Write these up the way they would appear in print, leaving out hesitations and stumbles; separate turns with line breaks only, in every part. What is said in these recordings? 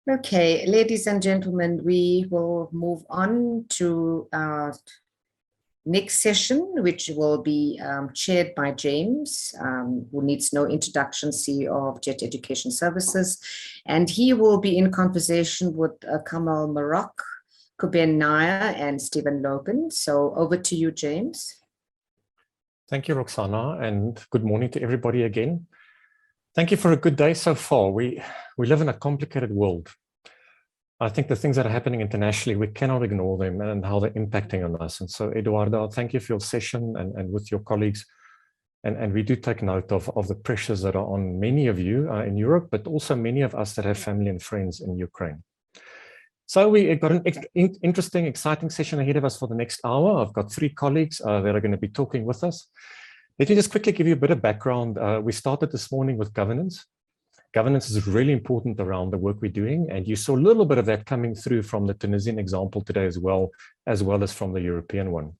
Okay, ladies and gentlemen, we will move on to our next session, which will be chaired by James, who needs no introduction, CEO of Jet Education Services. And he will be in conversation with Kamal Marok, Kuben Nair, and Stephen Logan. So over to you, James.
Thank you, Roxana, and good morning to everybody again. Thank you for a good day so far. We live in a complicated world. I think the things that are happening internationally, we cannot ignore them and how they're impacting on us. And so, Eduardo, thank you for your session and with your colleagues. And we do take note of the pressures that are on many of you in Europe, but also many of us that have family and friends in Ukraine. So we got an interesting, exciting session ahead of us for the next hour. I've got three colleagues that are going to be talking with us. Let me just quickly give you a bit of background. We started this morning with governance. Governance is really important around the work we're doing, and you saw a little bit of that coming through from the Tunisian example today as well as from the European one.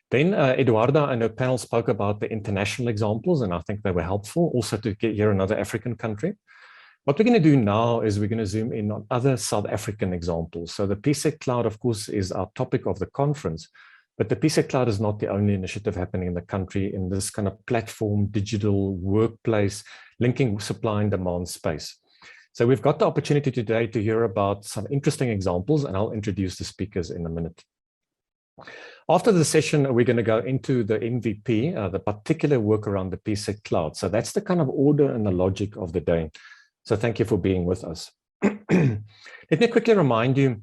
Then Eduardo and her panel spoke about the international examples, and I think they were helpful also to get here another African country. What we're going to do now is we're going to zoom in on other South African examples. So the PSEC Cloud, of course, is our topic of the conference, but the PSEC Cloud is not the only initiative happening in the country in this kind of platform, digital workplace, linking supply and demand space. So we've got the opportunity today to hear about some interesting examples, and I'll introduce the speakers in a minute. After the session, we're going to go into the MVP, the particular work around the PSEC Cloud. So that's the kind of order and the logic of the day. So thank you for being with us. Let me quickly remind you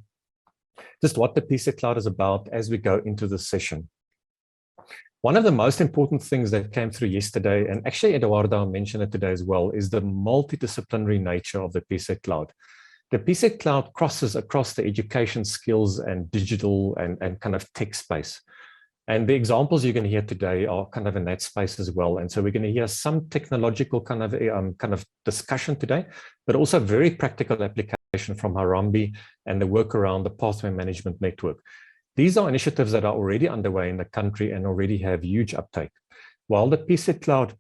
just what the PSEC Cloud is about as we go into the session. One of the most important things that came through yesterday, and actually Eduardo mentioned it today as well, is the multidisciplinary nature of the PSEC Cloud. The PSEC Cloud crosses across the education, skills, and digital and kind of tech space. And the examples you're going to hear today are kind of in that space as well. And so we're going to hear some technological kind of discussion today, but also very practical application from Harambee and the work around the pathway management network. These are initiatives that are already underway in the country and already have huge uptake, while the PSEC Cloud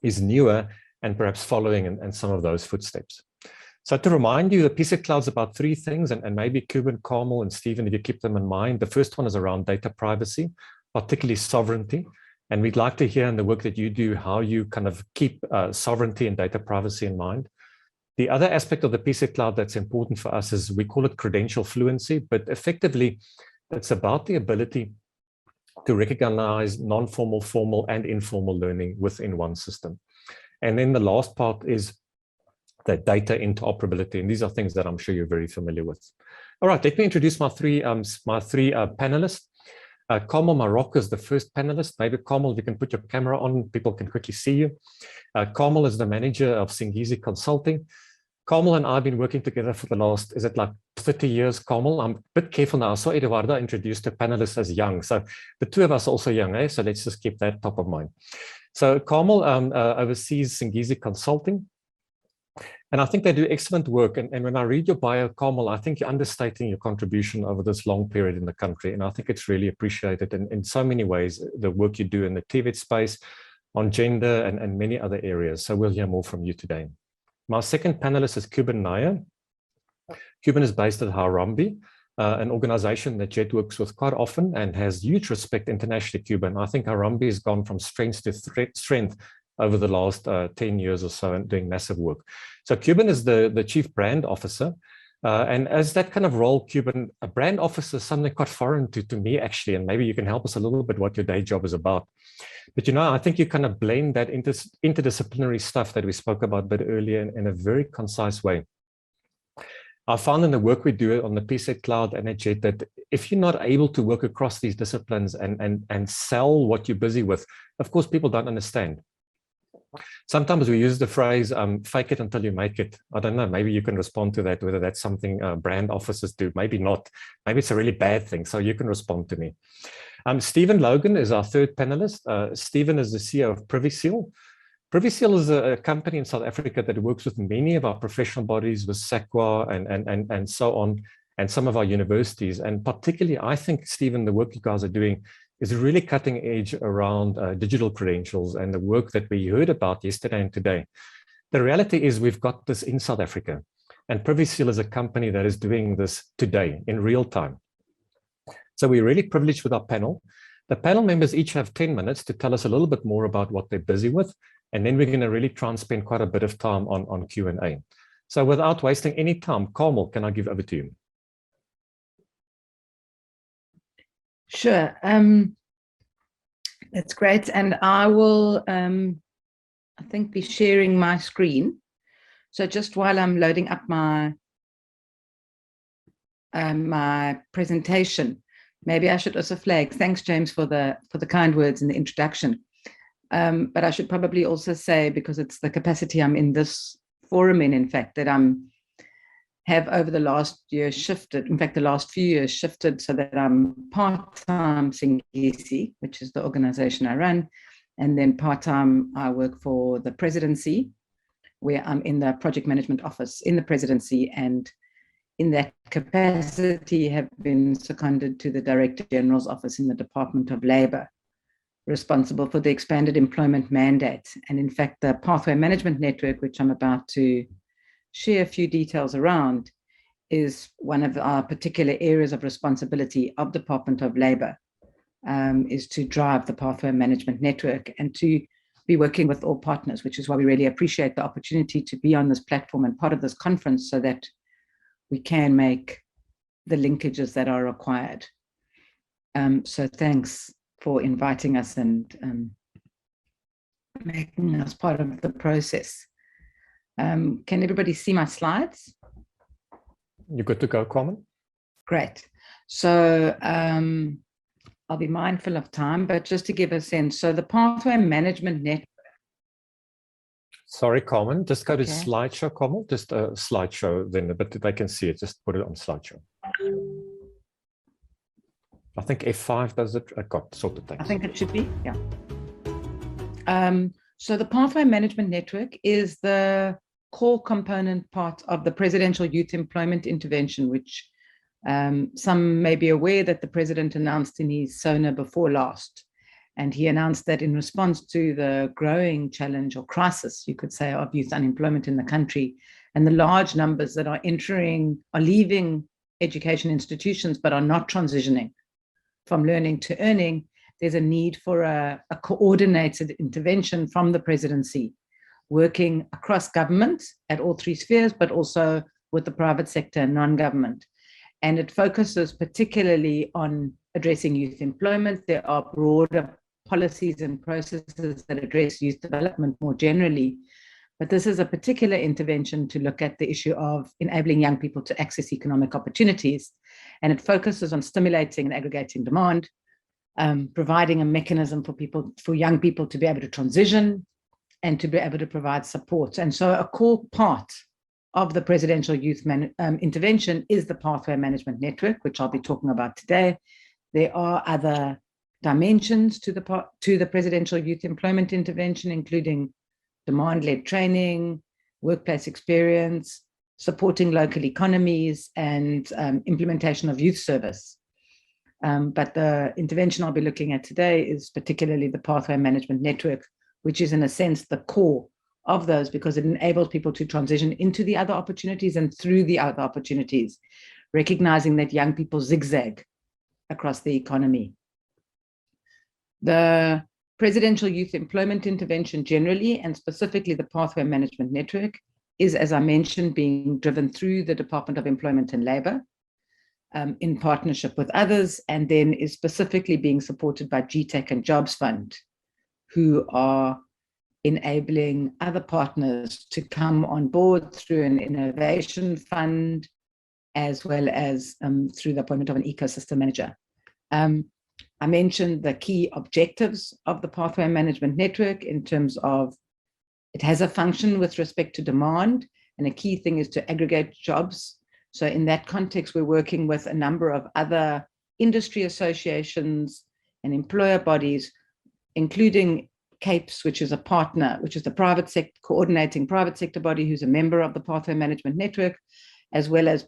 is newer and perhaps following in some of those footsteps. So to remind you, the PSEC Cloud is about three things, and maybe Kuben, Carmel, and Stephen, if you keep them in mind. The first one is around data privacy, particularly sovereignty. And we'd like to hear in the work that you do how you kind of keep sovereignty and data privacy in mind. The other aspect of the PSEC Cloud that's important for us is we call it credential fluency, but effectively it's about the ability to recognize non-formal, formal, and informal learning within one system. And then the last part is the data interoperability, and these are things that I'm sure you're very familiar with. All right, let me introduce my three panelists. Kamal Marok is the first panelist. Maybe Kamal, you can put your camera on, people can quickly see you. Kamal is the manager of Singizi Consulting. Kamal and I have been working together for the last, is it like 30 years, Kamal? I'm a bit careful now. I saw Eduardo introduced the panelists as young. So the two of us are also young, eh? So let's just keep that top of mind. So Kamal oversees Singizi Consulting. And I think they do excellent work. And when I read your bio, Kamal, I think you're understating your contribution over this long period in the country. And I think it's really appreciated in so many ways, the work you do in the TVET space, on gender, and many other areas. So we'll hear more from you today. My second panelist is Kuben Nair. Kuben is based at Harambee, an organization that Jet works with quite often and has huge respect internationally, Kuben. I think Harambee has gone from strength to strength over the last 10 years or so and doing massive work. So Kuben is the chief brand officer. And as that kind of role, Kuben, a brand officer is something quite foreign to me, actually, and maybe you can help us a little bit what your day job is about. But, you know, I think you kind of blend that interdisciplinary stuff that we spoke about a bit earlier in a very concise way. I found in the work we do on the PSEC Cloud and at Jet that if you're not able to work across these disciplines and sell what you're busy with, of course, people don't understand. Sometimes we use the phrase, fake it until you make it. I don't know, maybe you can respond to that, whether that's something brand officers do, maybe not. Maybe it's a really bad thing, so you can respond to me. Stephen Logan is our third panelist. Stephen is the CEO of PrivySeal. PrivySeal is a company in South Africa that works with many of our professional bodies, with SAQA and so on, and some of our universities. And particularly, I think, Stephen, the work you guys are doing is really cutting edge around digital credentials and the work that we heard about yesterday and today. The reality is we've got this in South Africa. And Privy Seal is a company that is doing this today in real time. So we're really privileged with our panel. The panel members each have 10 minutes to tell us a little bit more about what they're busy with. And then we're going to really try and spend quite a bit of time on Q&A. So without wasting any time, Carmel, can I give over to you?
Sure. That's great. And I will, I think, be sharing my screen. So just while I'm loading up my my presentation, maybe I should also flag, thanks, James, for the kind words in the introduction. But I should probably also say, because it's the capacity I'm in this forum in fact, that have over the last year shifted, in fact, the last few years shifted so that I'm part-time Singisi, which is the organization I run. And then part-time, I work for the presidency, where I'm in the project management office in the presidency, and in that capacity have been seconded to the Director General's office in the Department of Labour, responsible for the expanded employment mandate. And in fact, the Pathway Management Network, which I'm about to share a few details around, is one of our particular areas of responsibility of Department of Labour, is to drive the Pathway Management Network and to be working with all partners, which is why we really appreciate the opportunity to be on this platform and part of this conference so that we can make the linkages that are required. So thanks for inviting us and making us part of the process. Can everybody see my slides?
You're good to go, Carmen?
Great. So I'll be mindful of time, but just to give a sense, so the Pathway Management Network.
Sorry, Carmen, just go to
Okay.
slideshow, Carmen, just a slideshow then, but they can see it, just put it on slideshow. I think F5 does it. I got sorted things.
I think it should be, yeah. So the Pathway Management Network is the core component part of the Presidential Youth Employment Intervention, which some may be aware that the President announced in his SONA before last. And he announced that in response to the growing challenge or crisis, you could say, of youth unemployment in the country, and the large numbers that are leaving education institutions, but are not transitioning from learning to earning, there's a need for a coordinated intervention from the presidency, working across government at all three spheres, but also with the private sector and non-government. And it focuses particularly on addressing youth employment. There are broader policies and processes that address youth development more generally. But this is a particular intervention to look at the issue of enabling young people to access economic opportunities. And it focuses on stimulating and aggregating demand, providing a mechanism for young people to be able to transition and to be able to provide support. And so a core part of the Presidential Youth Intervention is the Pathway Management Network, which I'll be talking about today. There are other dimensions to the Presidential Youth Employment Intervention, including demand-led training, workplace experience, supporting local economies, and implementation of youth service. But the intervention I'll be looking at today is particularly the Pathway Management Network, which is in a sense the core of those, because it enables people to transition into the other opportunities and through the other opportunities, recognizing that young people zigzag across the economy. The Presidential Youth Employment Intervention generally, and specifically the Pathway Management Network, is, as I mentioned, being driven through the Department of Employment and Labour in partnership with others, and then is specifically being supported by GTEC and Jobs Fund, who are enabling other partners to come on board through an innovation fund, as well as through the appointment of an ecosystem manager. I mentioned the key objectives of the Pathway Management Network in terms of it has a function with respect to demand, and a key thing is to aggregate jobs. So in that context, we're working with a number of other industry associations and employer bodies, including CAPES, which is a partner, which is the private sector, coordinating private sector body who's a member of the Pathway Management Network, as well as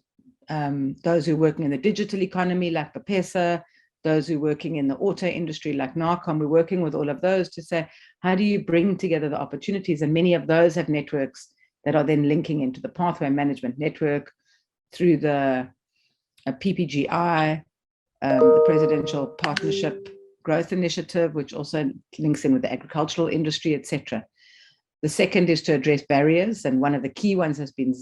those who are working in the digital economy like PEPESA, those who are working in the auto industry like NARCOM. We're working with all of those to say, how do you bring together the opportunities? And many of those have networks that are then linking into the Pathway Management Network through the PPGI, the Presidential Partnership Growth Initiative, which also links in with the agricultural industry, etc. The second is to address barriers, and one of the key ones has been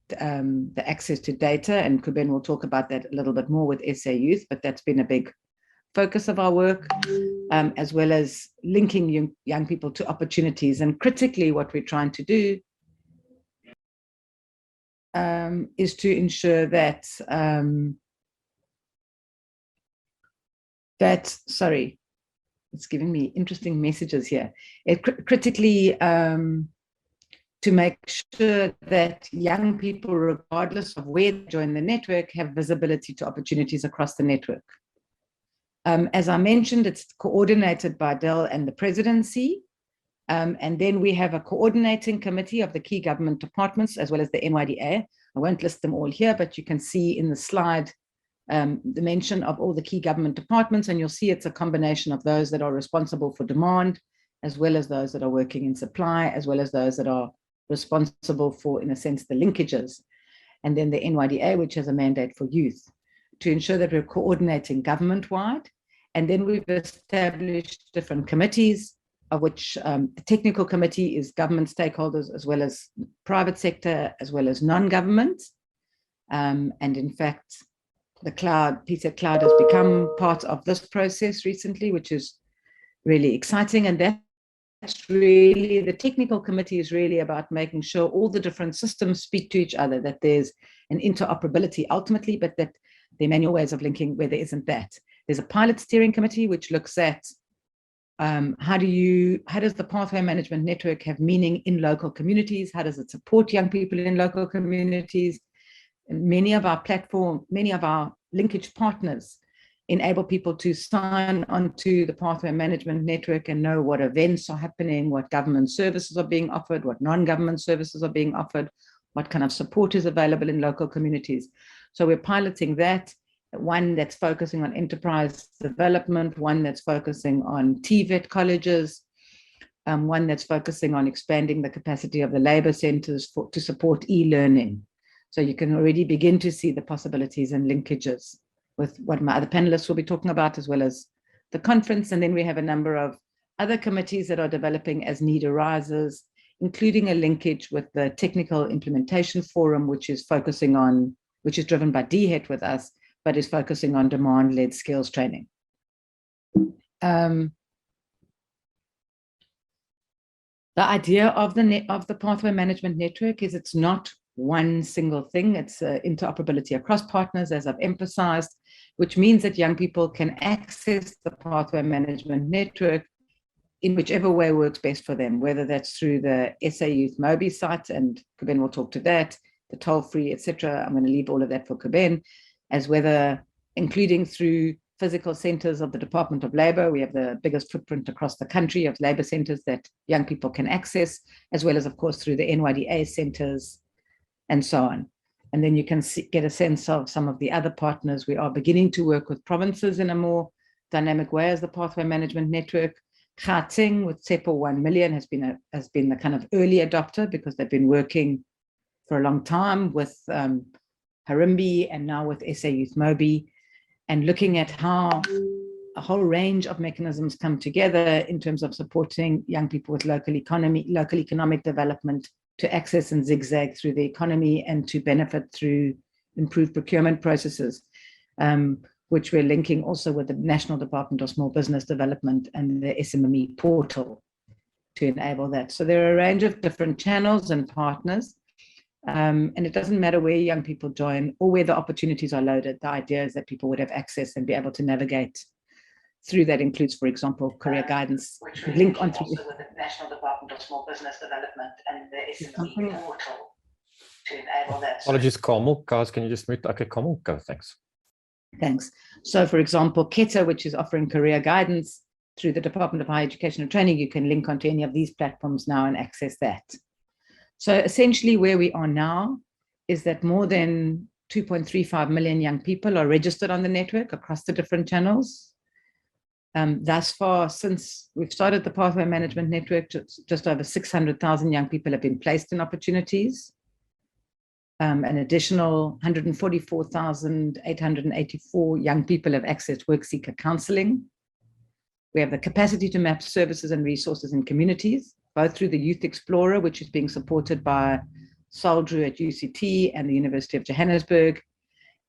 the access to data, and Kuben will talk about that a little bit more with SA Youth, but that's been a big focus of our work, as well as linking young people to opportunities. And critically, what we're trying to do is to ensure that sorry, it's giving me interesting messages here. Critically, to make sure that young people, regardless of where they join the network, have visibility to opportunities across the network. As I mentioned, it's coordinated by Dell and the presidency. And then we have a coordinating committee of the key government departments, as well as the NYDA. I won't list them all here, but you can see in the slide the mention of all the key government departments, and you'll see it's a combination of those that are responsible for demand, as well as those that are working in supply, as well as those that are responsible for, in a sense, the linkages. And then the NYDA, which has a mandate for youth, to ensure that we're coordinating government-wide. And then we've established different committees, of which the technical committee is government stakeholders, as well as private sector, as well as non-government. And in fact, the PZ Cloud has become part of this process recently, which is really exciting. And that's really, the technical committee is really about making sure all the different systems speak to each other, that there's an interoperability ultimately, but that there are manual ways of linking where there isn't that. There's a pilot steering committee, which looks at how does the Pathway Management Network have meaning in local communities? How does it support young people in local communities? And many of our linkage partners enable people to sign onto the Pathway Management Network and know what events are happening, what government services are being offered, what non-government services are being offered, what kind of support is available in local communities. So we're piloting that, one that's focusing on enterprise development, one that's focusing on TVET colleges, one that's focusing on expanding the capacity of the labor centers to support e-learning. So you can already begin to see the possibilities and linkages with what my other panelists will be talking about, as well as the conference. And then we have a number of other committees that are developing as need arises, including a linkage with the Technical Implementation Forum, which is driven by DHET with us, but is focusing on demand-led skills training. The idea of the Pathway Management Network is it's not one single thing. It's interoperability across partners, as I've emphasized, which means that young people can access the Pathway Management Network in whichever way works best for them, whether that's through the SA Youth Mobi site, and Kuben will talk to that, the toll-free, etc. I'm going to leave all of that for Kuben, as whether including through physical centers of the Department of Labor. We have the biggest footprint across the country of labor centers that young people can access, as well as, of course, through the NYDA centers, and so on. And then you can get a sense of some of the other partners. We are beginning to work with provinces in a more dynamic way as the Pathway Management Network. Gauteng with CEPO 1 million has been the kind of early adopter, because they've been working for a long time with Harimbi and now with SA Youth Mobi, and looking at how a whole range of mechanisms come together in terms of supporting young people with local economic development to access and zigzag through the economy and to benefit through improved procurement processes, which we're linking also with the National Department of Small Business Development and the SMME portal to enable that. So there are a range of different channels and partners, and it doesn't matter where young people join or where the opportunities are loaded. The idea is that people would have access and be able to navigate through. That includes, for example, career guidance,
which we
link onto
also with the National Department of Small Business Development and the SME portal to enable that.
Apologies, Carmel. Guys, can you just mute? Okay, Carmel, go. Thanks.
Thanks. So, for example, KETA, which is offering career guidance through the Department of Higher Education and Training, you can link onto any of these platforms now and access that. So essentially where we are now is that more than 2.35 million young people are registered on the network across the different channels. Thus far, since we've started the Pathway Management Network, just over 600,000 young people have been placed in opportunities. An additional 144,884 young people have accessed work seeker counseling. We have the capacity to map services and resources in communities, both through the Youth Explorer, which is being supported by Soldru at UCT and the University of Johannesburg.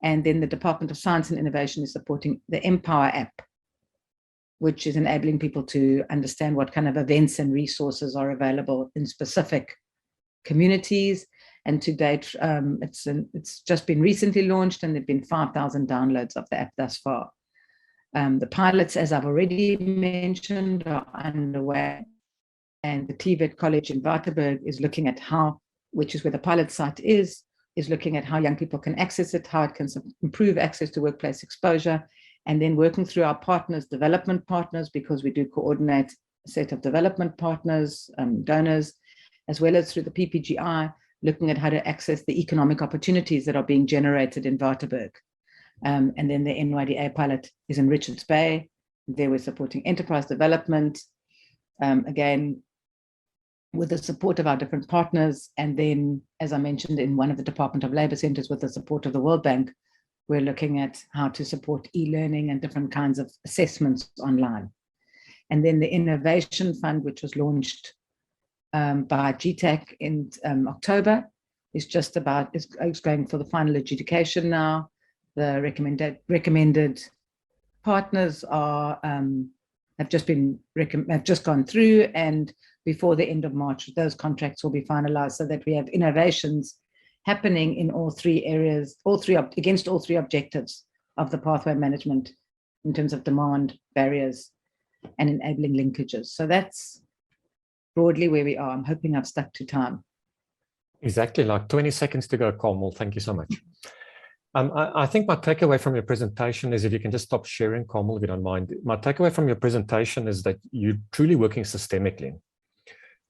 And then the Department of Science and Innovation is supporting the Empower app, which is enabling people to understand what kind of events and resources are available in specific communities. And to date, it's just been recently launched, and there have been 5,000 downloads of the app thus far. The pilots, as I've already mentioned, are underway. And the TVET College in Waterberg is looking at how, which is where the pilot site is looking at how young people can access it, how it can improve access to workplace exposure, and then working through our partners, development partners, because we do coordinate a set of development partners, donors, as well as through the PPGI, looking at how to access the economic opportunities that are being generated in Waterberg. And then the NYDA pilot is in Richards Bay. There we're supporting enterprise development, again, with the support of our different partners. And then, as I mentioned, in one of the Department of Labor centers with the support of the World Bank, we're looking at how to support e-learning and different kinds of assessments online. And then the Innovation Fund, which was launched by GTAC in October, is just about, is going for the final adjudication now. The recommended partners are have just gone through, and before the end of March, those contracts will be finalized so that we have innovations happening in all three areas, against all three objectives of the pathway management in terms of demand, barriers, and enabling linkages. So that's broadly where we are. I'm hoping I've stuck to time.
Exactly, like 20 seconds to go, Carmel. Thank you so much. I think my takeaway from your presentation is, if you can just stop sharing, Carmel, if you don't mind. My takeaway from your presentation is that you're truly working systemically.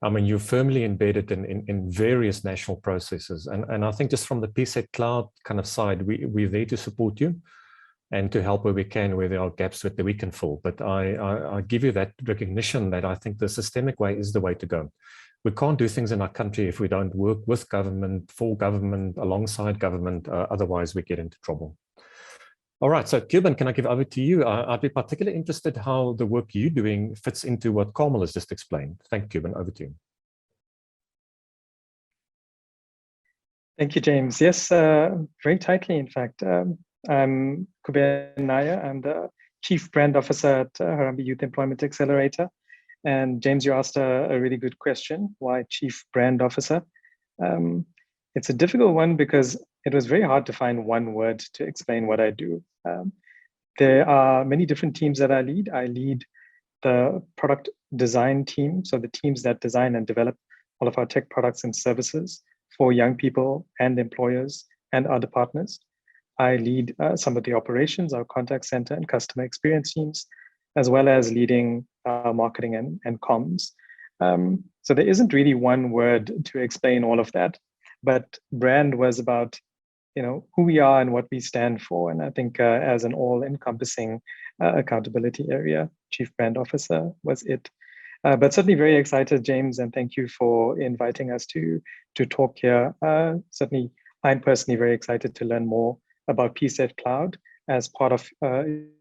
I mean, you're firmly embedded in various national processes. And I think just from the PSET Cloud kind of side, we're there to support you and to help where we can, where there are gaps that we can fill. But I give you that recognition that I think the systemic way is the way to go. We can't do things in our country if we don't work with government, for government, alongside government. Otherwise, we get into trouble. All right, so Cuban, can I give over to you? I'd be particularly interested how the work you're doing fits into what Carmel has just explained. Thank you, Cuban. Over to you.
Thank you, James. Yes, very tightly, in fact. I'm Kuben Naya. I'm the Chief Brand Officer at Harambee Youth Employment Accelerator. And James, you asked a really good question. Why Chief Brand Officer? It's a difficult one because it was very hard to find one word to explain what I do. There are many different teams that I lead. I lead the product design team, so the teams that design and develop all of our tech products and services for young people and employers and other partners. I lead some of the operations, our contact center and customer experience teams, as well as leading marketing and comms. So there isn't really one word to explain all of that, but brand was about, who we are and what we stand for. And I think as an all-encompassing accountability area, Chief Brand Officer was it. But certainly very excited, James, and thank you for inviting us to talk here. Certainly, I'm personally very excited to learn more about PSET Cloud as part of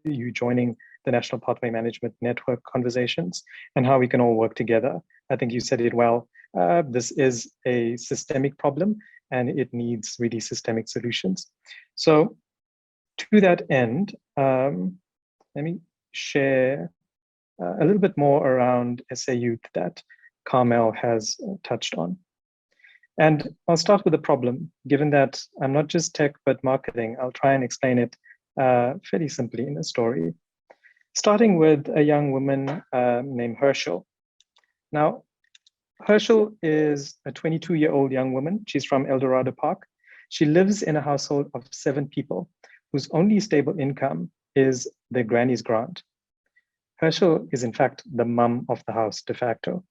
you joining the National Pathway Management Network conversations and how we can all work together. I think you said it well. This is a systemic problem and it needs really systemic solutions. So to that end, let me share a little bit more around SA Youth that Carmel has touched on. And I'll start with the problem. Given that I'm not just tech, but marketing, I'll try and explain it fairly simply in a story. Starting with a young woman named Herschel. Now, Herschel is a 22-year-old young woman. She's from El Dorado Park. She lives in a household of 7 people whose only stable income is their granny's grant. Herschel is in fact the mum of the house de facto,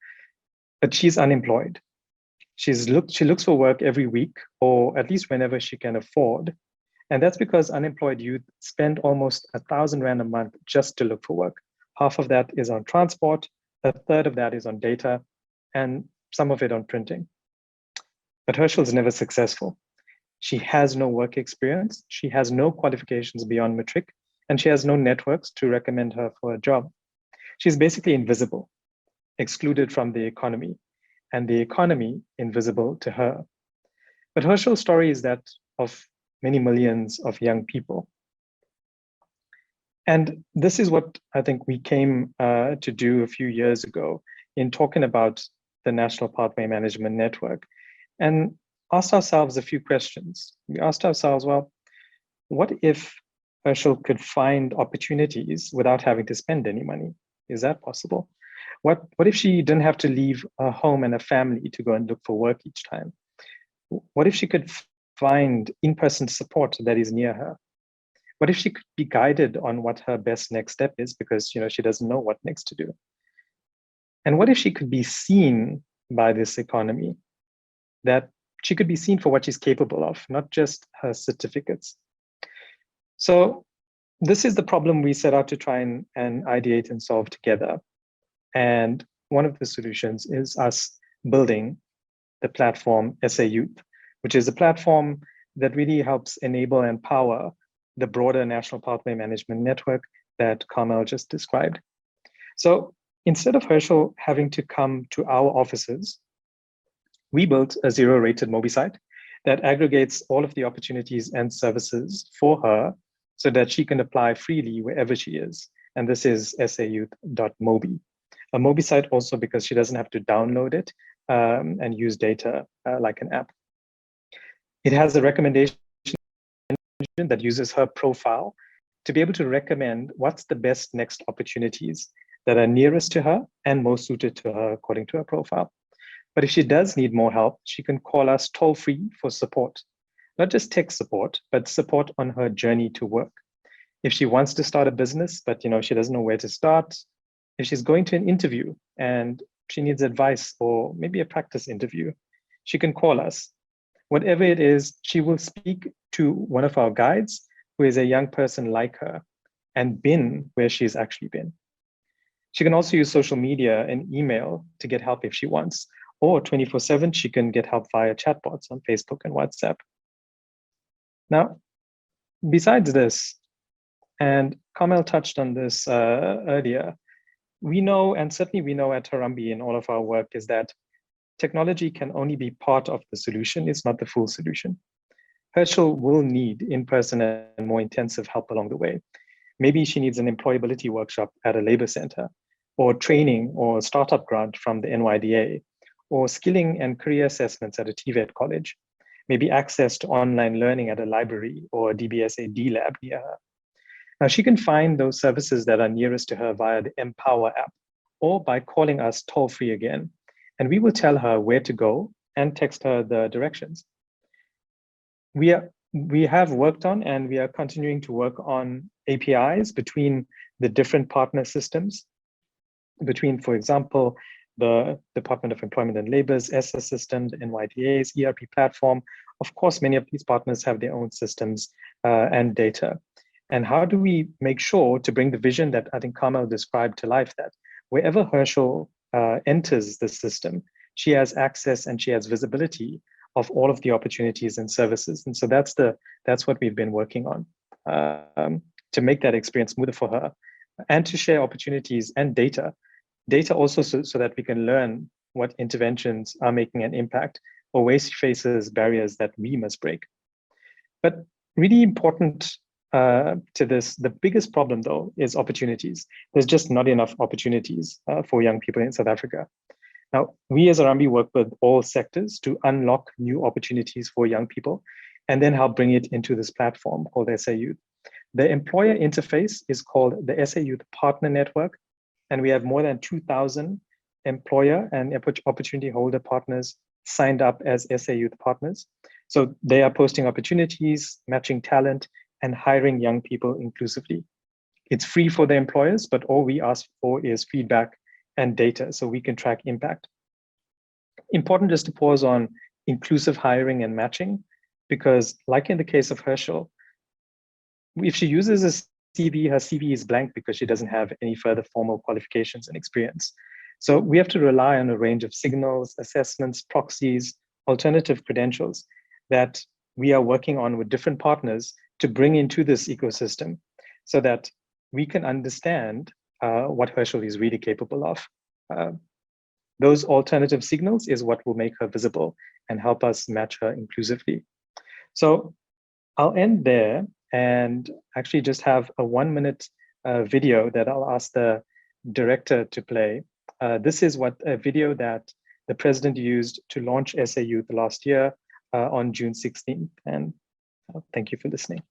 but she's unemployed. She looks for work every week, or at least whenever she can afford. And that's because unemployed youth spend almost 1,000 Rand a month just to look for work, half of that is on transport, a third of that is on data, and some of it on printing. But Hershel's never successful. She has no work experience, she has no qualifications beyond matric, and she has no networks to recommend her for a job. She's basically invisible, excluded from the economy, and the economy invisible to her. But Hershel's story is that of many millions of young people. And this is what I think we came to do a few years ago in talking about the National Pathway Management Network, and asked ourselves a few questions. We asked ourselves, well, what if Hershel could find opportunities without having to spend any money? Is that possible? What if she didn't have to leave her home and a family to go and look for work each time? What if she could find in-person support that is near her? What if she could be guided on what her best next step is because she doesn't know what next to do? And what if she could be seen by this economy, that she could be seen for what she's capable of, not just her certificates? So this is the problem we set out to try and ideate and solve together. And one of the solutions is us building the platform SA Youth, which is a platform that really helps enable and power the broader National Pathway Management Network that Carmel just described. So instead of Hershel having to come to our offices, we built a zero-rated Mobi site that aggregates all of the opportunities and services for her so that she can apply freely wherever she is. And this is sayouth.mobi. A Mobi site also because she doesn't have to download it and use data like an app. It has a recommendation that uses her profile to be able to recommend what's the best next opportunities that are nearest to her and most suited to her according to her profile. But if she does need more help, she can call us toll-free for support. Not just tech support, but support on her journey to work. If she wants to start a business, but she doesn't know where to start, if she's going to an interview and she needs advice or maybe a practice interview, she can call us. Whatever it is, she will speak to one of our guides who is a young person like her and been where she's actually been. She can also use social media and email to get help if she wants, or 24/7, she can get help via chatbots on Facebook and WhatsApp. Now, besides this, and Carmel touched on this earlier, we know, and certainly we know at Harambee in all of our work, is that technology can only be part of the solution, it's not the full solution. Hershel will need in-person and more intensive help along the way. Maybe she needs an employability workshop at a labor center, or training or startup grant from the NYDA, or skilling and career assessments at a TVET college, maybe access to online learning at a library or a DBSA lab near her. Now she can find those services that are nearest to her via the Empower app, or by calling us toll-free again, and we will tell her where to go and text her the directions. We have worked on and we are continuing to work on APIs between the different partner systems, between, for example, the Department of Employment and Labor's ESSA system, the NYDA's ERP platform. Of course, many of these partners have their own systems and data. And how do we make sure to bring the vision that I think Carmel described to life, that wherever Hershel enters the system, she has access and she has visibility of all of the opportunities and services. And so that's what we've been working on to make that experience smoother for her and to share opportunities and data also so that we can learn what interventions are making an impact or where she faces barriers that we must break. But really important to this, the biggest problem though is opportunities. There's just not enough opportunities for young people in South Africa. Now, we as Harambee work with all sectors to unlock new opportunities for young people and then help bring it into this platform called SA Youth. The employer interface is called the SA Youth Partner Network, and we have more than 2,000 employer and opportunity holder partners signed up as SA Youth partners. So they are posting opportunities, matching talent, and hiring young people inclusively. It's free for the employers, but all we ask for is feedback and data so we can track impact. Important just to pause on inclusive hiring and matching, because like in the case of Hershel, if she uses CV, her CV is blank because she doesn't have any further formal qualifications and experience. So we have to rely on a range of signals, assessments, proxies, alternative credentials that we are working on with different partners to bring into this ecosystem so that we can understand what Herschel is really capable of. Those alternative signals is what will make her visible and help us match her inclusively. So I'll end there and actually just have a 1-minute video that I'll ask the director to play. This is a video that the president used to launch SA Youth last year on June 16th. And thank you for listening.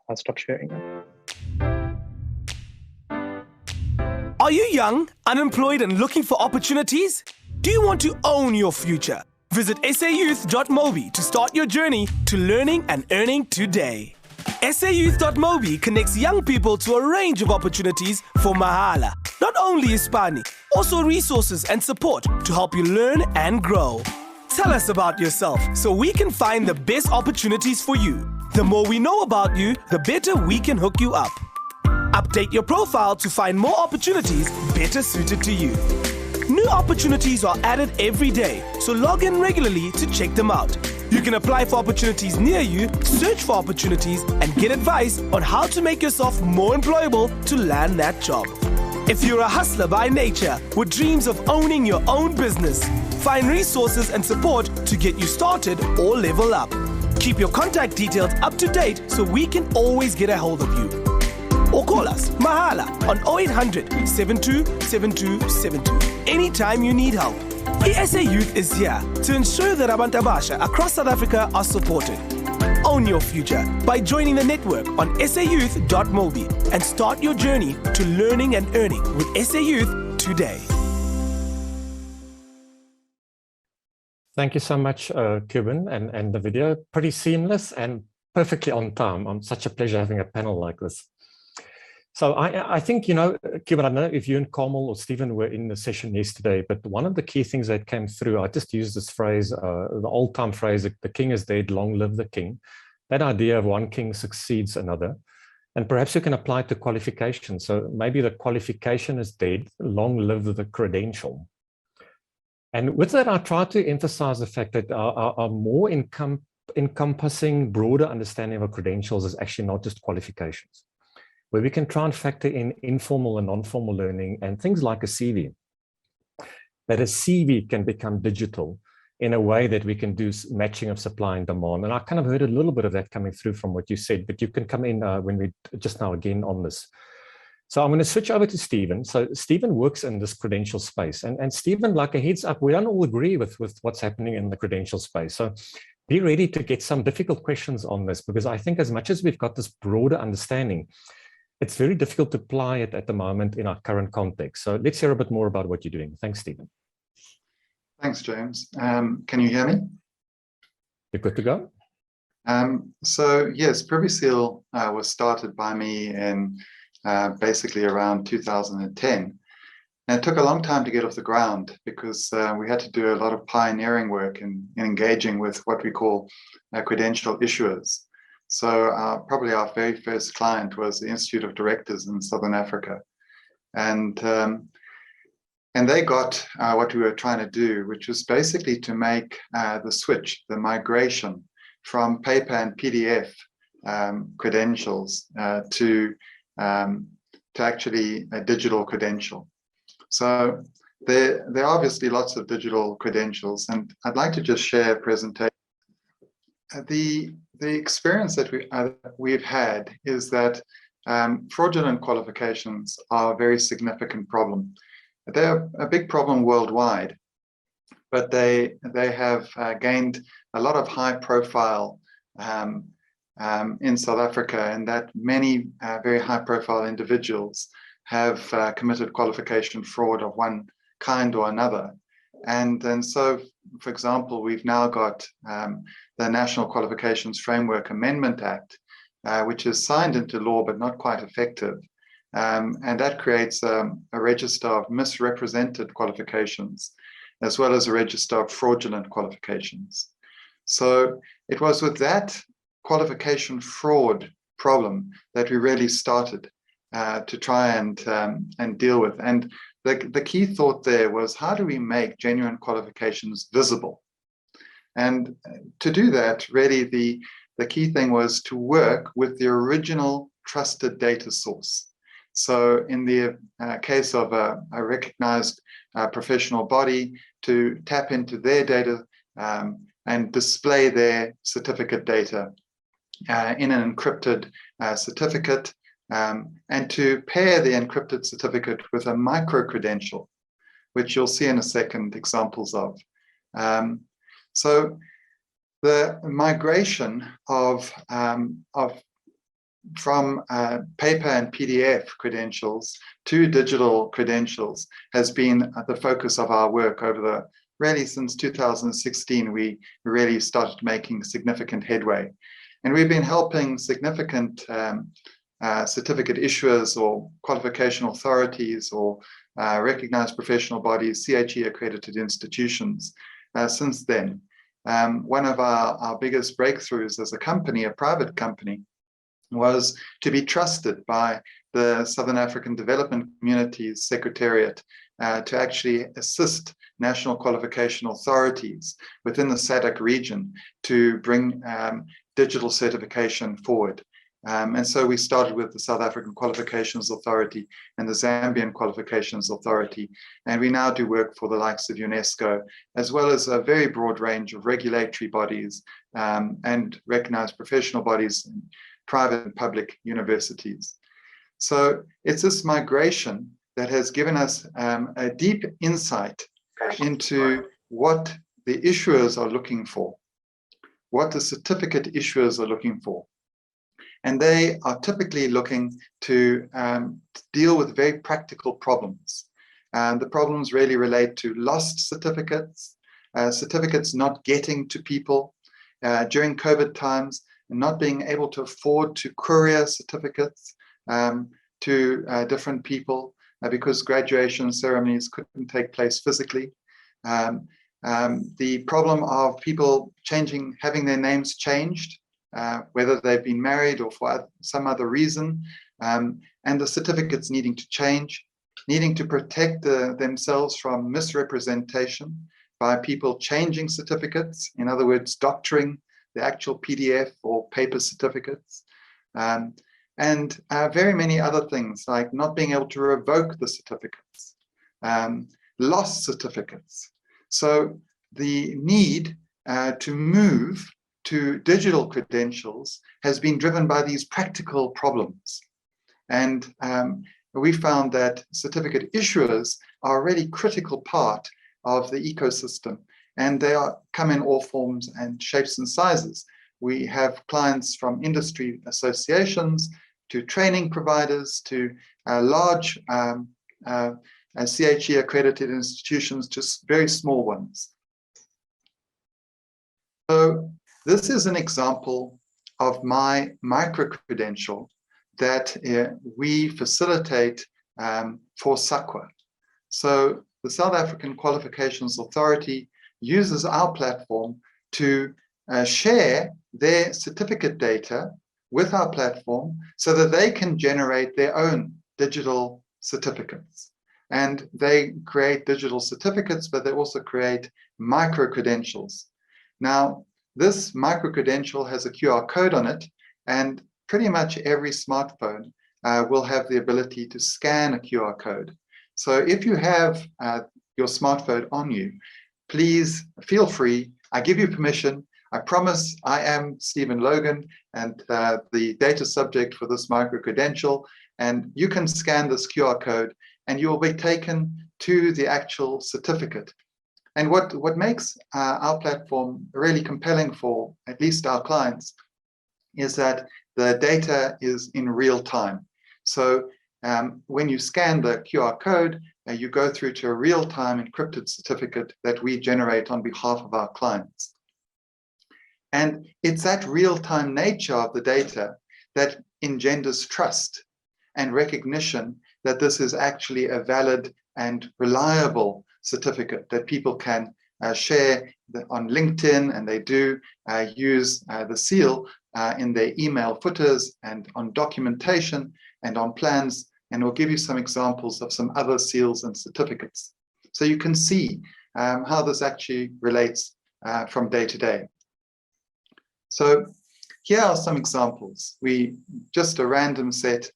I'll stop sharing now.
Are you young, unemployed, and looking for opportunities? Do you want to own your future? Visit sayouth.mobi to start your journey to learning and earning today. sayouth.mobi connects young people to a range of opportunities for mahala. Not only Ispani, also resources and support to help you learn and grow. Tell us about yourself so we can find the best opportunities for you. The more we know about you, the better we can hook you up. Update your profile to find more opportunities better suited to you. New opportunities are added every day, so log in regularly to check them out. You can apply for opportunities near you, search for opportunities, and get advice on how to make yourself more employable to land that job. If you're a hustler by nature with dreams of owning your own business, find resources and support to get you started or level up. Keep your contact details up to date so we can always get a hold of you. Or call us, mahala, on 0800 72 7272 anytime you need help. SA Youth is here to ensure that Abantu Abasha across South Africa are supported. Own your future by joining the network on sayouth.mobi and start your journey to learning and earning with SA Youth today.
Thank you so much, Cuban, and the video, pretty seamless and perfectly on time. Such a pleasure having a panel like this. So I think, you know, Cuban, I don't know if you and Carmel or Stephen were in the session yesterday, but one of the key things that came through, I just used this phrase, the old time phrase, the king is dead, long live the king. That idea of one king succeeds another. And perhaps you can apply it to qualification. So maybe the qualification is dead, long live the credential. And with that, I try to emphasize the fact that our more encompassing, broader understanding of credentials is actually not just qualifications, where we can try and factor in informal and non-formal learning and things like a CV. That a CV can become digital in a way that we can do matching of supply and demand. And I kind of heard a little bit of that coming through from what you said, but you can come in when we just now again on this. So I'm going to switch over to Stephen. So Stephen works in this credential space. And Stephen, like a heads up, we don't all agree with what's happening in the credential space. So be ready to get some difficult questions on this, because I think as much as we've got this broader understanding, it's very difficult to apply it at the moment in our current context. So let's hear a bit more about what you're doing. Thanks, Stephen.
Thanks, James. Can you hear me?
You're good to go?
So yes, Privy Seal was started by me in basically around 2010. And it took a long time to get off the ground because we had to do a lot of pioneering work in engaging with what we call credential issuers. So probably our very first client was the Institute of Directors in Southern Africa. And they got what we were trying to do, which was basically to make the switch, the migration from paper and PDF credentials to actually a digital credential. So there are obviously lots of digital credentials, and I'd like to just share a presentation. The experience that we've had is that fraudulent qualifications are a very significant problem. They're a big problem worldwide, but they have gained a lot of high profile in South Africa, and that many very high profile individuals have committed qualification fraud of one kind or another. And so, for example, we've now got the National Qualifications Framework Amendment Act, which is signed into law but not quite effective. And that creates a register of misrepresented qualifications, as well as a register of fraudulent qualifications. So it was with that qualification fraud problem that we really started to try and deal with. And the key thought there was, how do we make genuine qualifications visible? And to do that, really the key thing was to work with the original trusted data source. So in the case of a recognized professional body, to tap into their data and display their certificate data in an encrypted certificate, and to pair the encrypted certificate with a micro-credential, which you'll see in a second examples of. So the migration from paper and PDF credentials to digital credentials has been the focus of our work over really since 2016. We really started making significant headway, and we've been helping significant certificate issuers or qualification authorities or recognized professional bodies, CHE accredited institutions since then. One of our biggest breakthroughs as a company, a private company, was to be trusted by the Southern African Development Community's Secretariat to actually assist national qualification authorities within the SADC region to bring digital certification forward. And so we started with the South African Qualifications Authority and the Zambian Qualifications Authority. And we now do work for the likes of UNESCO, as well as a very broad range of regulatory bodies and recognized professional bodies in private and public universities. So it's this migration that has given us a deep insight into what the issuers are looking for, what the certificate issuers are looking for. And they are typically looking to deal with very practical problems. The problems really relate to lost certificates, certificates not getting to people during COVID times, and not being able to afford to courier certificates to different people because graduation ceremonies couldn't take place physically. The problem of people having their names changed, whether they've been married or for some other reason, and the certificates needing to change, needing to protect themselves from misrepresentation by people changing certificates, in other words, doctoring the actual PDF or paper certificates, and very many other things like not being able to revoke the certificates, lost certificates. So the need to move to digital credentials has been driven by these practical problems. And we found that certificate issuers are a really critical part of the ecosystem, and they come in all forms and shapes and sizes. We have clients from industry associations to training providers to large CHE accredited institutions, just very small ones. So this is an example of my micro-credential that we facilitate for SAQA. So the South African Qualifications Authority uses our platform to share their certificate data with our platform so that they can generate their own digital certificates. And they create digital certificates, but they also create micro-credentials. Now, this micro-credential has a QR code on it, and pretty much every smartphone will have the ability to scan a QR code. So if you have your smartphone on you, please feel free. I give you permission. I promise I am Stephen Logan and the data subject for this micro-credential, and you can scan this QR code and you will be taken to the actual certificate. And what makes our platform really compelling for at least our clients is that the data is in real time. So when you scan the QR code, you go through to a real-time encrypted certificate that we generate on behalf of our clients. And it's that real-time nature of the data that engenders trust and recognition that this is actually a valid and reliable certificate that people can share on LinkedIn, and they do use the seal in their email footers and on documentation and on plans, and we'll give you some examples of some other seals and certificates. So you can see how this actually relates from day to day. So here are some examples. Just a random set.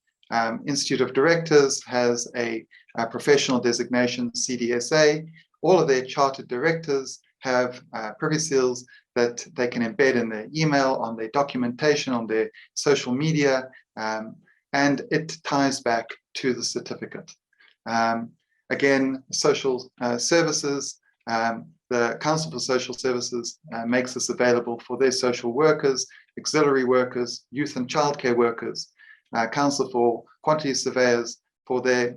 Institute of Directors has a professional designation, CDSA. All of their chartered directors have privy seals that they can embed in their email, on their documentation, on their social media, and it ties back to the certificate. Again, social services, the Council for Social Services makes this available for their social workers, auxiliary workers, youth and childcare workers, Council for Quantity Surveyors for their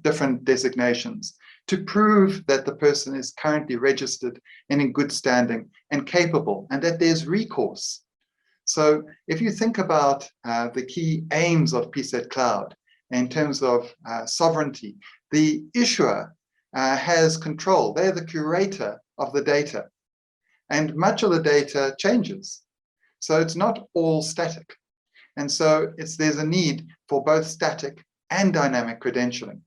different designations, to prove that the person is currently registered and in good standing and capable, and that there's recourse. So if you think about the key aims of PSET Cloud in terms of sovereignty, the issuer has control. They're the curator of the data, and much of the data changes. So it's not all static. And so there's a need for both static and dynamic credentialing.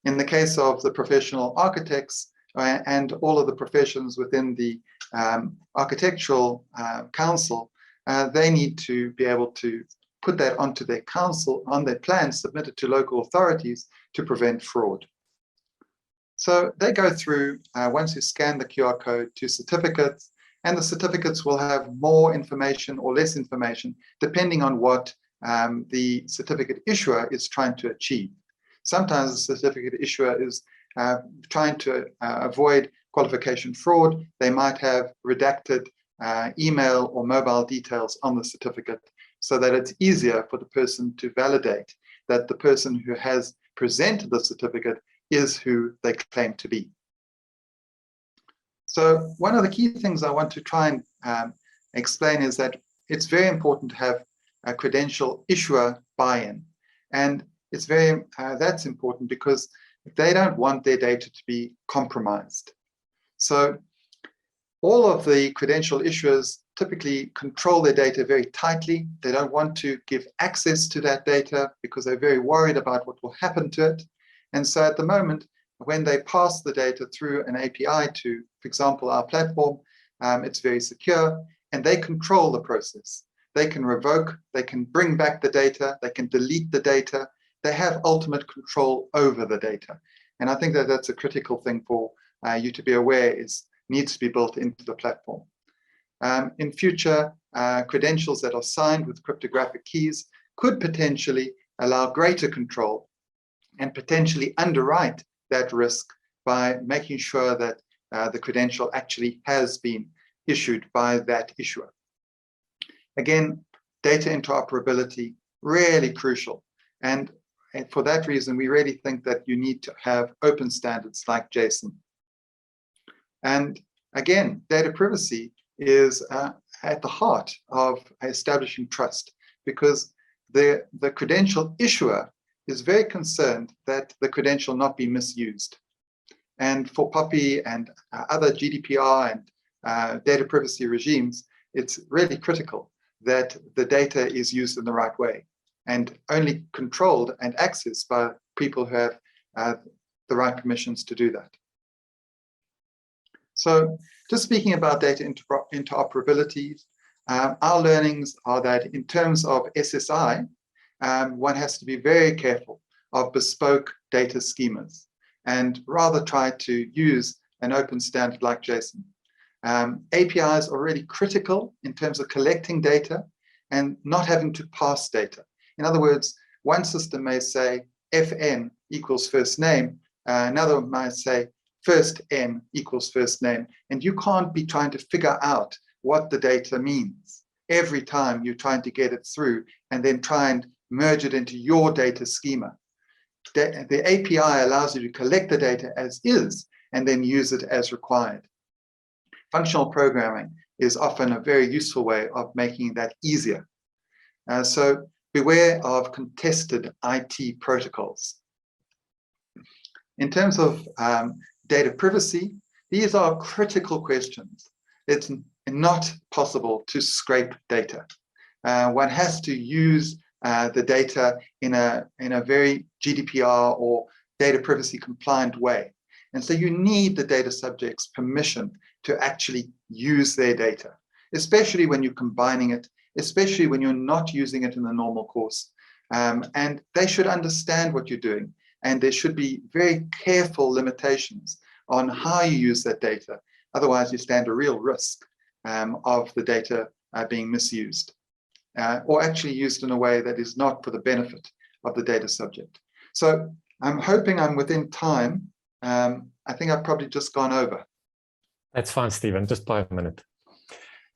In the case of the professional architects and all of the professions within the architectural council, they need to be able to put that onto their council, on their plans submitted to local authorities to prevent fraud. So they go through, once you scan the QR code, to certificates, and the certificates will have more information or less information depending on what the certificate issuer is trying to achieve. Sometimes the certificate issuer is trying to avoid qualification fraud. They might have redacted email or mobile details on the certificate so that it's easier for the person to validate that the person who has presented the certificate is who they claim to be. So one of the key things I want to try and explain is that it's very important to have a credential issuer buy-in. And it's that's important because they don't want their data to be compromised. So all of the credential issuers typically control their data very tightly. They don't want to give access to that data because they're very worried about what will happen to it. And so at the moment, when they pass the data through an API to, for example, our platform, it's very secure, and they control the process. They can revoke, they can bring back the data, they can delete the data. They have ultimate control over the data. And I think that that's a critical thing for you to be aware needs to be built into the platform. In future, credentials that are signed with cryptographic keys could potentially allow greater control and potentially underwrite that risk by making sure that the credential actually has been issued by that issuer. Again, data interoperability, really crucial. And for that reason, we really think that you need to have open standards like JSON. And again, data privacy is at the heart of establishing trust, because the credential issuer is very concerned that the credential not be misused. And for POPI and other GDPR and data privacy regimes, it's really critical that the data is used in the right way and only controlled and accessed by people who have the right permissions to do that. So just speaking about data interoperability, our learnings are that in terms of SSI, one has to be very careful of bespoke data schemas and rather try to use an open standard like JSON. APIs are really critical in terms of collecting data and not having to pass data. In other words, one system may say FN equals first name, another might say first N equals first name, and you can't be trying to figure out what the data means every time you're trying to get it through and then try and merge it into your data schema. The API allows you to collect the data as is and then use it as required. Functional programming is often a very useful way of making that easier. So beware of contested IT protocols. In terms of data privacy, these are critical questions. It's not possible to scrape data. One has to use the data in a very GDPR or data privacy compliant way. And so you need the data subject's permission to actually use their data, especially when you're combining it, especially when you're not using it in the normal course. And they should understand what you're doing. And there should be very careful limitations on how you use that data. Otherwise, you stand a real risk of the data being misused or actually used in a way that is not for the benefit of the data subject. So I'm hoping I'm within time. I think I've probably just gone over.
That's fine, Stephen, just by a minute.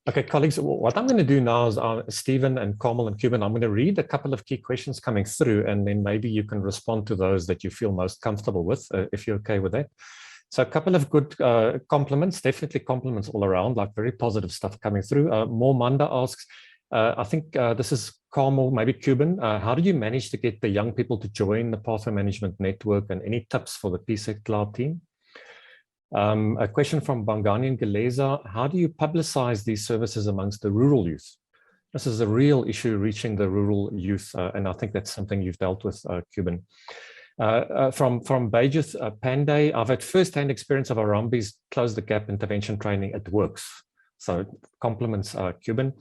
Okay, colleagues, what I'm going to do now is Stephen and Carmel and Cuban, I'm going to read a couple of key questions coming through, and then maybe you can respond to those that you feel most comfortable with, if you're okay with that. So a couple of good compliments, definitely compliments all around, like very positive stuff coming through. Manda asks, I think this is Carmel, maybe Cuban, how did you manage to get the young people to join the Pathway Management Network, and any tips for the PSEC Cloud team? A question from Bangani Galeza, how do you publicize these services amongst the rural youth? This is a real issue, reaching the rural youth, and I think that's something you've dealt with, Cuban. From Bajith Panday, I've had first-hand experience of Arambi's Close the Gap intervention training. It works. So compliments, Cuban.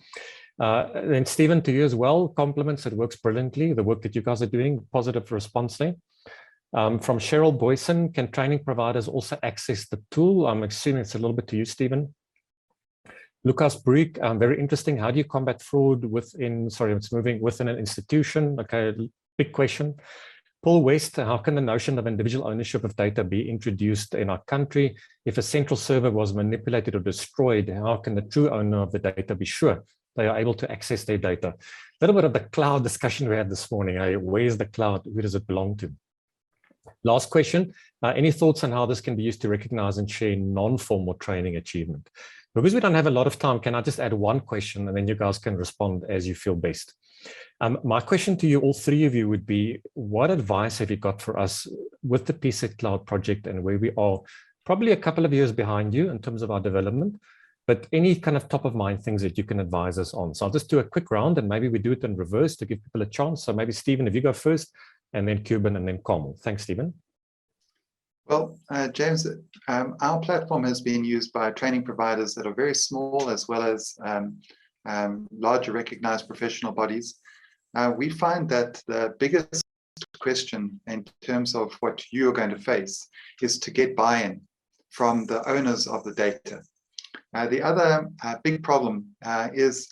Then Stephen, to you as well, compliments, it works brilliantly, the work that you guys are doing, positive response there. From Cheryl Boyson, can training providers also access the tool? I'm assuming it's a little bit to you, Stephen. Lucas Brick, very interesting. How do you combat fraud within, sorry, it's moving within an institution? Okay, big question. Paul West, how can the notion of individual ownership of data be introduced in our country? If a central server was manipulated or destroyed, how can the true owner of the data be sure they are able to access their data? A little bit of the cloud discussion we had this morning. Where's the cloud? Who does it belong to? Last question, any thoughts on how this can be used to recognize and share non-formal training achievement? Because we don't have a lot of time, can I just add one question and then you guys can respond as you feel best? My question to you, all three of you, would be, what advice have you got for us with the PSEC Cloud project and where we are probably a couple of years behind you in terms of our development, but any kind of top of mind things that you can advise us on? So I'll just do a quick round and maybe we do it in reverse to give people a chance. So maybe Stephen, if you go first, and then Cuban, and then Carmel. Thanks, Stephen.
Well, James, our platform has been used by training providers that are very small as well as larger recognized professional bodies. We find that the biggest question in terms of what you're going to face is to get buy-in from the owners of the data. The other big problem is,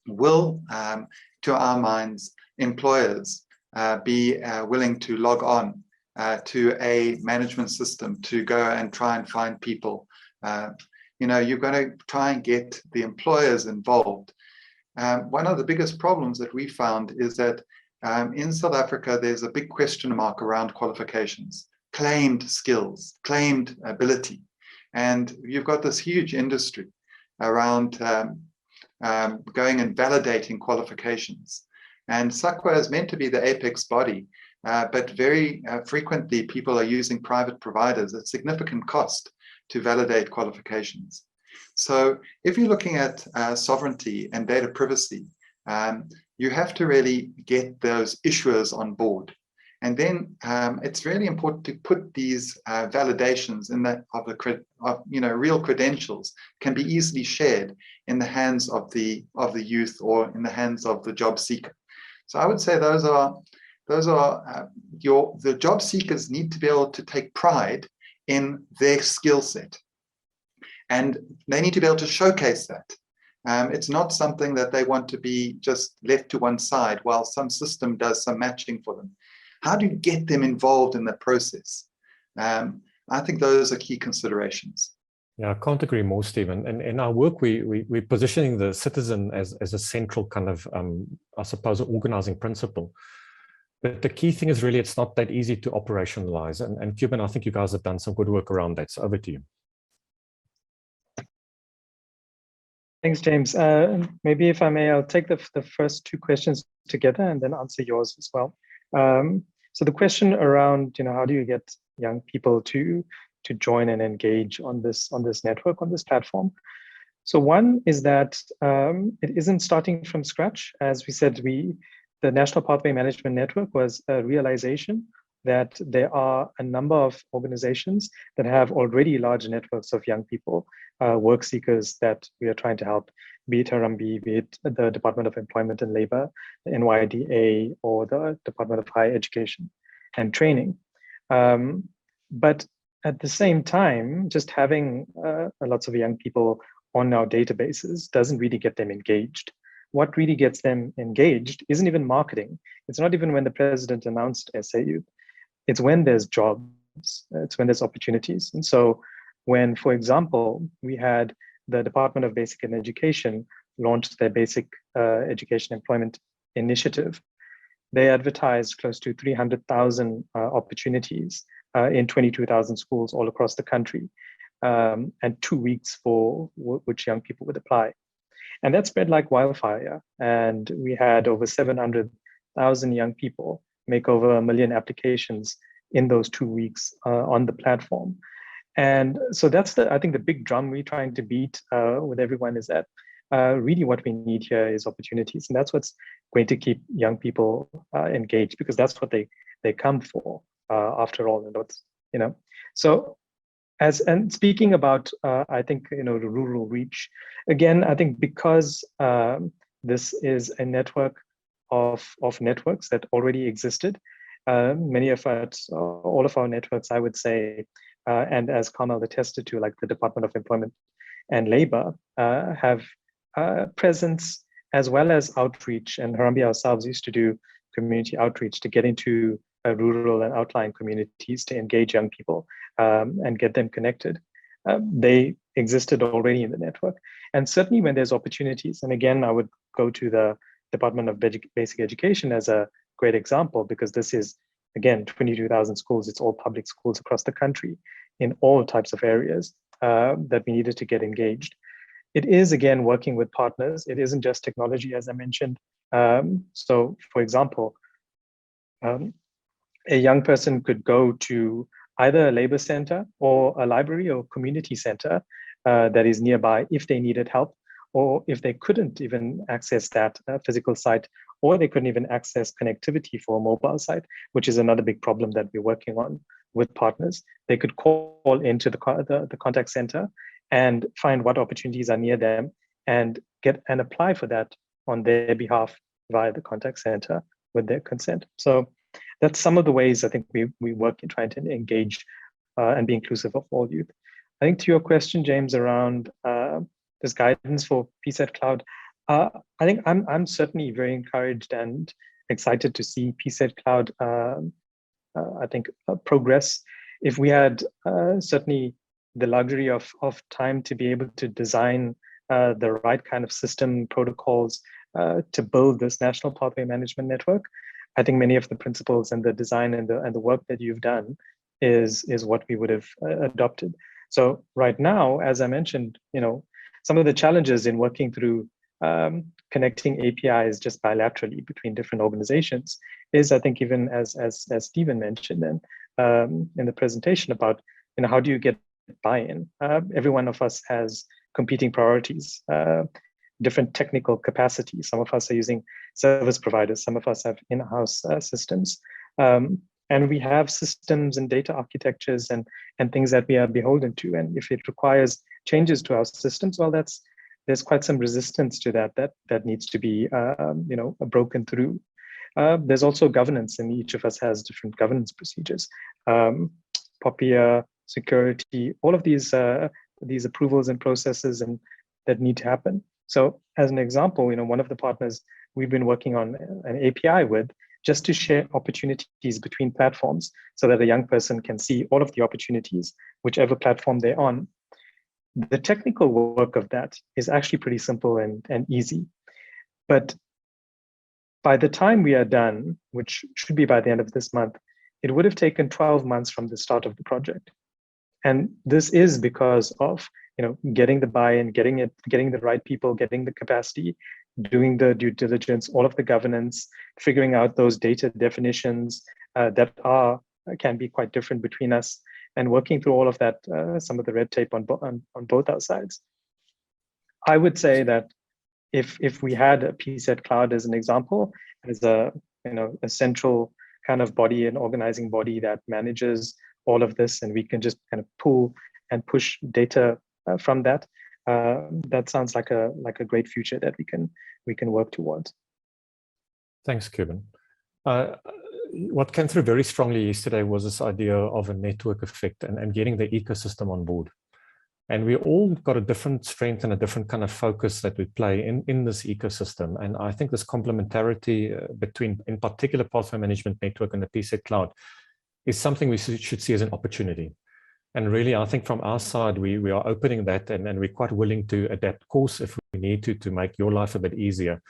will, to our minds, employers be willing to log on to a management system to go and try and find people? You know, you're going to try and get the employers involved. One of the biggest problems that we found is that in South Africa, there's a big question mark around qualifications, claimed skills, claimed ability. And you've got this huge industry around going and validating qualifications. And SAQA is meant to be the apex body, but very frequently people are using private providers at significant cost to validate qualifications. So if you're looking at sovereignty and data privacy, you have to really get those issuers on board. And then it's really important to put these validations in that real credentials can be easily shared in the hands of the youth or in the hands of the job seeker. So I would say the job seekers need to be able to take pride in their skill set, and they need to be able to showcase that. It's not something that they want to be just left to one side while some system does some matching for them. How do you get them involved in the process? I think those are key considerations.
Yeah, I can't agree more, Stephen. And in our work, we're positioning the citizen as a central kind of, I suppose, organizing principle. But the key thing is really, it's not that easy to operationalize. And Cuban, I think you guys have done some good work around that. So over to you.
Thanks, James. Maybe if I may, I'll take the first two questions together and then answer yours as well. So the question around, how do you get young people to join and engage on this network, on this platform? So one is that it isn't starting from scratch. As we said, the National Pathway Management Network was a realization that there are a number of organizations that have already large networks of young people, work seekers that we are trying to help, be it Harambee, be it the Department of Employment and Labor, the NYDA, or the Department of Higher Education and Training. But at the same time, just having lots of young people on our databases doesn't really get them engaged. What really gets them engaged isn't even marketing. It's not even when the president announced SA Youth. It's when there's jobs, it's when there's opportunities. And so when, for example, we had the Department of Basic Education launched their Basic Education Employment Initiative, they advertised close to 300,000 opportunities in 22,000 schools all across the country, and 2 weeks for which young people would apply. And that spread like wildfire. And we had over 700,000 young people make over 1 million applications in those 2 weeks on the platform. And so that's I think the big drum we're trying to beat with everyone is that really what we need here is opportunities. And that's what's going to keep young people engaged, because that's what they come for after all. And what's, so and speaking about, I think, the rural reach, again, I think because this is a network of networks that already existed, many of us, all of our networks, I would say, and as Kamal attested to, like the Department of Employment and Labor, have presence as well as outreach. And Harambee ourselves used to do community outreach to get into rural and outlying communities to engage young people and get them connected. They existed already in the network. And certainly when there's opportunities, and again, I would go to the Department of Basic Education as a great example, because this is, again, 22,000 schools. It's all public schools across the country in all types of areas that we needed to get engaged. It is, again, working with partners. It isn't just technology, as I mentioned. So, for example, a young person could go to either a labor center or a library or community center that is nearby if they needed help, or if they couldn't even access that physical site, or they couldn't even access connectivity for a mobile site, which is another big problem that we're working on with partners. They could call into the contact center and find what opportunities are near them and apply for that on their behalf via the contact center with their consent. So that's some of the ways I think we work in trying to engage and be inclusive of all youth. I think to your question, James, around this guidance for PSET Cloud, I think I'm certainly very encouraged and excited to see PSET Cloud, I think, progress. If we had certainly the luxury of time to be able to design the right kind of system protocols to build this National Pathway Management Network, I think many of the principles and the design and the work that you've done is what we would have adopted. So right now, as I mentioned, some of the challenges in working through connecting APIs just bilaterally between different organizations is, I think, even as Stephen mentioned in the presentation about, how do you get buy-in? Every one of us has competing priorities, different technical capacities. Some of us are using service providers. Some of us have in-house systems. And we have systems and data architectures and things that we are beholden to. And if it requires changes to our systems, well, there's quite some resistance to that needs to be broken through. There's also governance, and each of us has different governance procedures. POPIA, security, all of these approvals and processes and that need to happen. So as an example, one of the partners we've been working on an API with, just to share opportunities between platforms so that a young person can see all of the opportunities, whichever platform they're on. The technical work of that is actually pretty simple and easy. But by the time we are done, which should be by the end of this month, it would have taken 12 months from the start of the project. And this is because of getting the buy-in, getting the right people, getting the capacity, doing the due diligence, all of the governance, figuring out those data definitions that can be quite different between us, and working through all of that, some of the red tape on both our sides. I would say that if we had a PSET Cloud as an example, as a central kind of body, an organizing body that manages all of this, and we can just kind of pull and push data from that. That sounds like a great future that we can work towards.
Thanks, Kevin. What came through very strongly yesterday was this idea of a network effect and getting the ecosystem on board. And we all got a different strength and a different kind of focus that we play in this ecosystem. And I think this complementarity between, in particular, Pathway Management Network and the PSET Cloud is something we should see as an opportunity. And really, I think from our side, we are opening that, and we're quite willing to adapt course if we need to make your life a bit easier.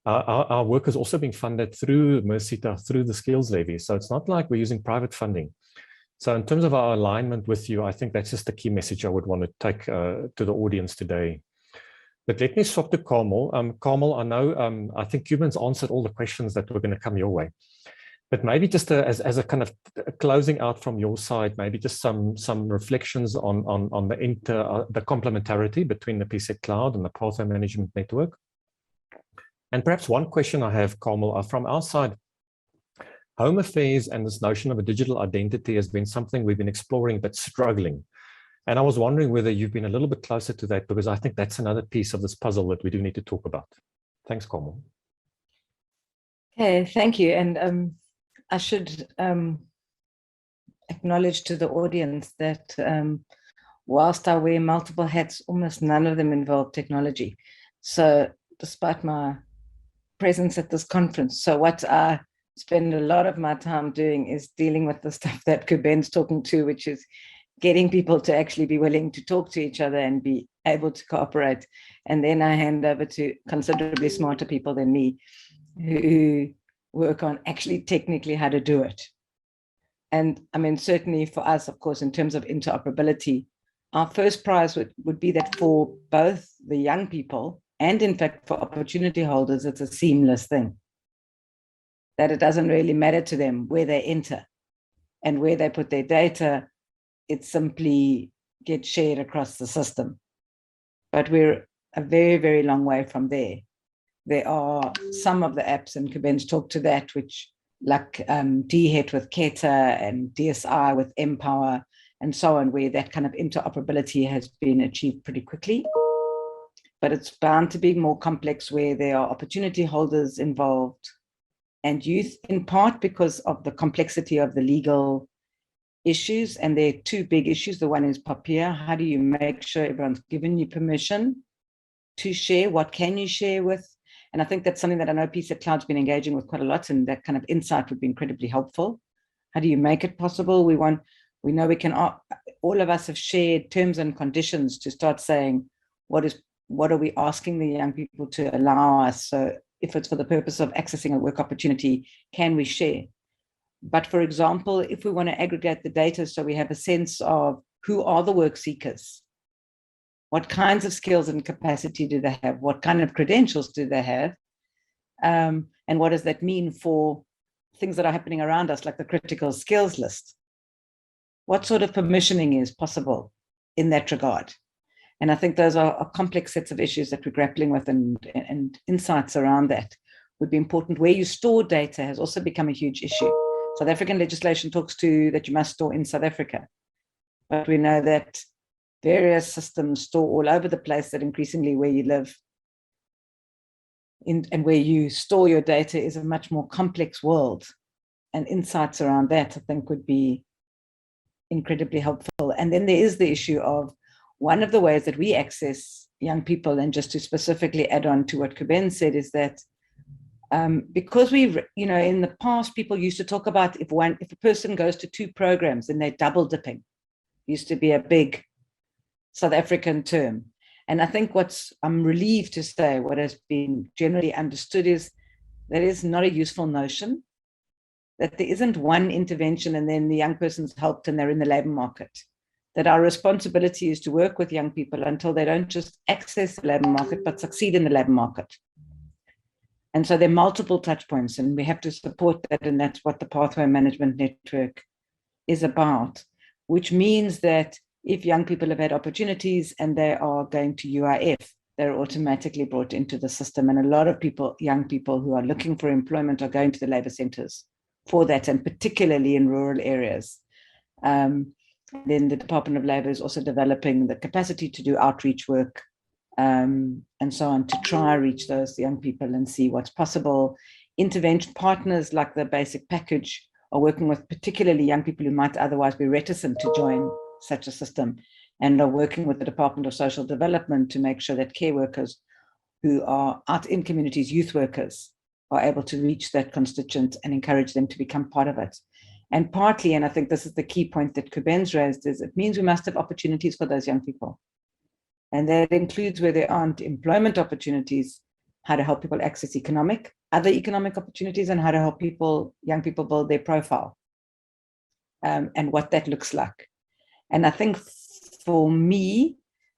Our work is also being funded through Mercita, through the skills levy. So it's not like we're using private funding. So in terms of our alignment with you, I think that's just the key message I would want to take to the audience today. But let me swap to Carmel. Carmel, I know, I think Cuban's answered all the questions that were going to come your way. But maybe just as a kind of closing out from your side, maybe just some reflections on the complementarity between the PSET Cloud and the Pathway Management Network. And perhaps one question I have, Carmel, from our side, Home Affairs and this notion of a digital identity has been something we've been exploring but struggling. And I was wondering whether you've been a little bit closer to that, because I think that's another piece of this puzzle that we do need to talk about. Thanks, Carmel.
Okay, thank you. And I should acknowledge to the audience that whilst I wear multiple hats, almost none of them involve technology. So despite my presence at this conference, so what I spend a lot of my time doing is dealing with the stuff that Kuben's talking to, which is getting people to actually be willing to talk to each other and be able to cooperate. And then I hand over to considerably smarter people than me who work on actually technically how to do it. And I mean, certainly for us, of course, in terms of interoperability, our first prize would be that for both the young people and in fact for opportunity holders, it's a seamless thing. That it doesn't really matter to them where they enter and where they put their data, it simply gets shared across the system. But we're a very, very long way from there. There are some of the apps, and Kuben's talked to that, which like DHET with Keta and DSI with Empower and so on, where that kind of interoperability has been achieved pretty quickly. But it's bound to be more complex where there are opportunity holders involved and youth, in part because of the complexity of the legal issues. And there are two big issues. The one is PAPIA. How do you make sure everyone's given you permission to share? What can you share with? And I think that's something that I know PSET Cloud's been engaging with quite a lot, and that kind of insight would be incredibly helpful. How do you make it possible? We know we can, all of us have shared terms and conditions to start saying, what are we asking the young people to allow us? So if it's for the purpose of accessing a work opportunity, can we share? But for example, if we want to aggregate the data so we have a sense of who are the work seekers, what kinds of skills and capacity do they have, what kind of credentials do they have, and what does that mean for things that are happening around us, like the critical skills list? What sort of permissioning is possible in that regard? And I think those are complex sets of issues that we're grappling with, and insights around that would be important. Where you store data has also become a huge issue. South African legislation talks to that you must store in South Africa, but we know that various systems store all over the place, that increasingly where you live and where you store your data is a much more complex world, and insights around that I think would be incredibly helpful. And then there is the issue of one of the ways that we access young people, and just to specifically add on to what Kuben said, is that because we've, in the past, people used to talk about if a person goes to 2 programs, then they're double dipping. Used to be a big South African term. And I think I'm relieved to say what has been generally understood is that is not a useful notion, that there isn't one intervention and then the young person's helped and they're in the labor market. That our responsibility is to work with young people until they don't just access the labor market, but succeed in the labor market. And so there are multiple touch points, and we have to support that, and that's what the Pathway Management Network is about, which means that if young people have had opportunities and they are going to UIF,
they're automatically brought into the system. And a lot of people, young people who are looking for employment, are going to the labor centers for that, and particularly in rural areas. Then the Department of Labor is also developing the capacity to do outreach work and so on, to try reach those young people and see what's possible. Intervention partners like the Basic Package are working with particularly young people who might otherwise be reticent to join such a system, and are working with the Department of Social Development to make sure that care workers who are out in communities, youth workers, are able to reach that constituent and encourage them to become part of it. And partly, and I think this is the key point that Kuben's raised, is it means we must have opportunities for those young people. And that includes, where there aren't employment opportunities, how to help people access other economic opportunities, and how to help young people build their profile, and what that looks like. And I think for me,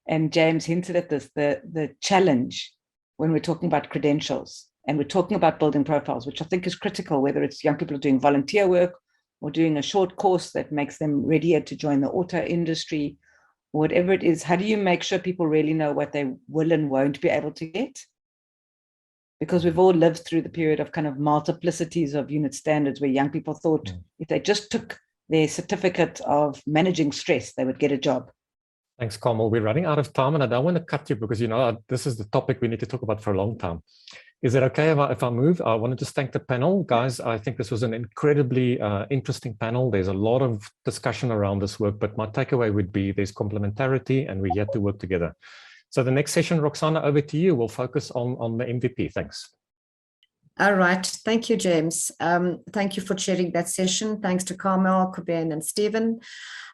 and James hinted at this, the challenge when we're talking about credentials and we're talking about building profiles, which I think is critical, whether it's young people doing volunteer work or doing a short course that makes them readier to join the auto industry, whatever it is, how do you make sure people really know what they will and won't be able to get? Because we've all lived through the period of kind of multiplicities of unit standards, where young people thought if they just took their certificate of managing stress, they would get a job.
Thanks, Carmel. We're running out of time, and I don't want to cut you because, this is the topic we need to talk about for a long time. Is it okay if I move? I want to just thank the panel. Guys, I think this was an incredibly interesting panel. There's a lot of discussion around this work, but my takeaway would be there's complementarity and we're here to work together. So the next session, Roxana, over to you. We'll focus on the MVP. Thanks.
All right. Thank you, James. Thank you for chairing that session. Thanks to Carmel, Kuben, and Stephen.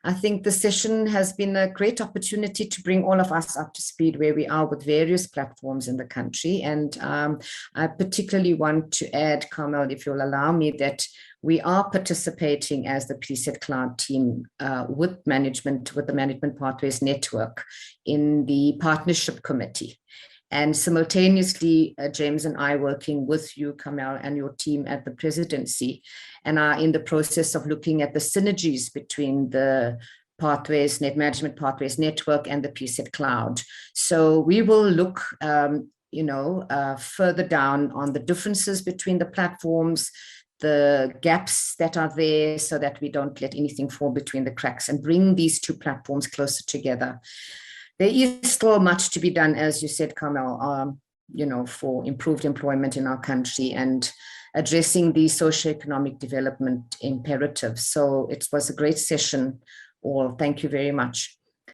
I think the session has been a great opportunity to bring all of us up to speed where we are with various platforms in the country. And I particularly want to add, Carmel, if you'll allow me, that we are participating as the PSET Cloud team with the Management Pathways Network in the Partnership Committee. And simultaneously, James and I working with you, Kamal, and your team at the presidency, and are in the process of looking at the synergies between the Management Pathways Network and the PSET Cloud. So we will look, further down on the differences between the platforms, the gaps that are there, so that we don't let anything fall between the cracks, and bring these two platforms closer together. There is still much to be done, as you said, Carmel, for improved employment in our country and addressing the socioeconomic development imperatives. So it was a great session. All, thank you very much.